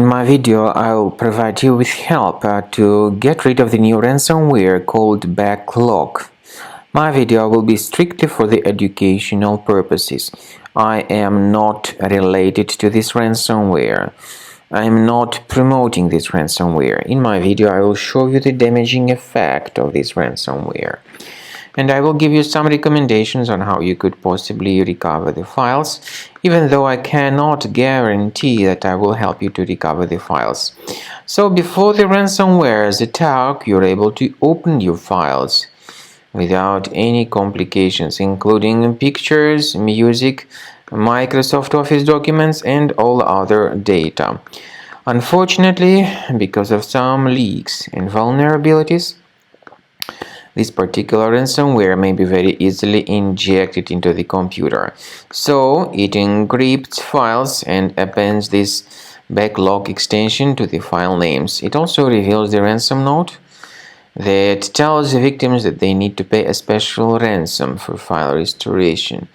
my video, I will provide you with help to get rid of the new ransomware called BackLock. My video will be strictly for the educational purposes. I am not related to this ransomware. I am not promoting this ransomware. In my video, I will show you the damaging effect of this ransomware. And I will give you some recommendations on how you could possibly recover the files, even though I cannot guarantee that I will help you to recover the files. So before the ransomware's attack, you're able to open your files without any complications, including pictures, music, Microsoft Office documents, and all other data. Unfortunately, because of some leaks and vulnerabilities, this particular ransomware may be very easily injected into the computer. So it encrypts files and appends this BackLock extension to the file names. It also reveals the ransom note that tells the victims that they need to pay a special ransom for file restoration.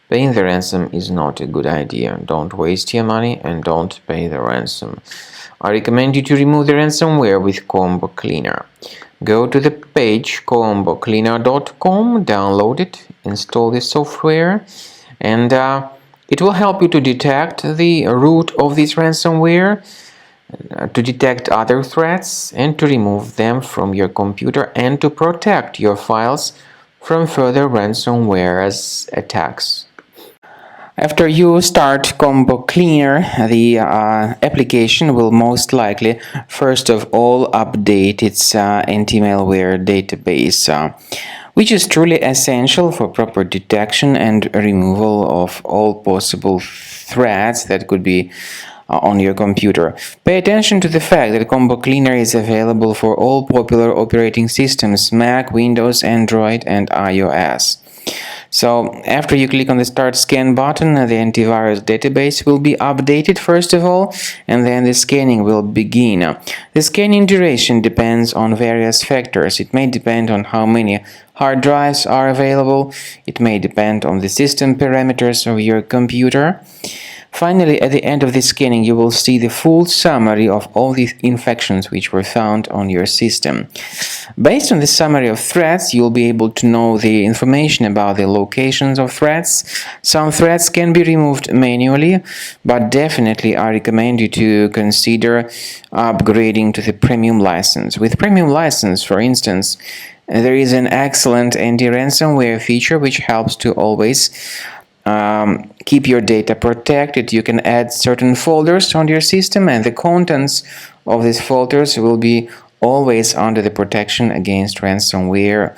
Paying the ransom is not a good idea. Don't waste your money and don't pay the ransom. I recommend you to remove the ransomware with Combo Cleaner. Go to the page combocleaner.com, download it, install the software, and it will help you to detect the root of this ransomware, to detect other threats, and to remove them from your computer and to protect your files from further ransomware attacks. After you start Combo Cleaner, the application will most likely first of all update its anti-malware database, which is truly essential for proper detection and removal of all possible threats that could be on your computer. Pay attention to the fact that Combo Cleaner is available for all popular operating systems: Mac, Windows, Android, and iOS. So after you click on the Start Scan button, the antivirus database will be updated first of all, and then the scanning will begin. The scanning duration depends on various factors. It may depend on how many hard drives are available. It may depend on the system parameters of your computer. Finally, at the end of the scanning, you will see the full summary of all the infections which were found on your system. Based on the summary of threats, you'll be able to know the information about the locations of threats. Some threats can be removed manually, but definitely I recommend you to consider upgrading to the premium license. With premium license, for instance, there is an excellent anti-ransomware feature which helps to always keep your data protected. You can add certain folders on your system, and the contents of these folders will be always under the protection against ransomware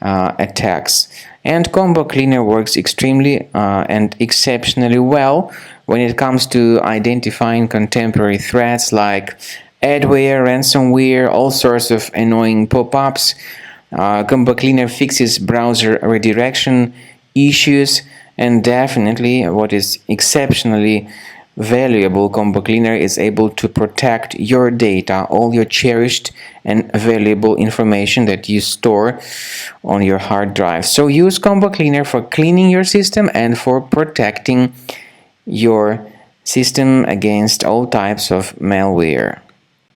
attacks. And Combo Cleaner works extremely and exceptionally well when it comes to identifying contemporary threats like adware, ransomware, all sorts of annoying pop-ups. Combo Cleaner fixes browser redirection issues. And definitely, what is exceptionally valuable, Combo Cleaner is able to protect your data, all your cherished and valuable information that you store on your hard drive. So use Combo Cleaner for cleaning your system and for protecting your system against all types of malware.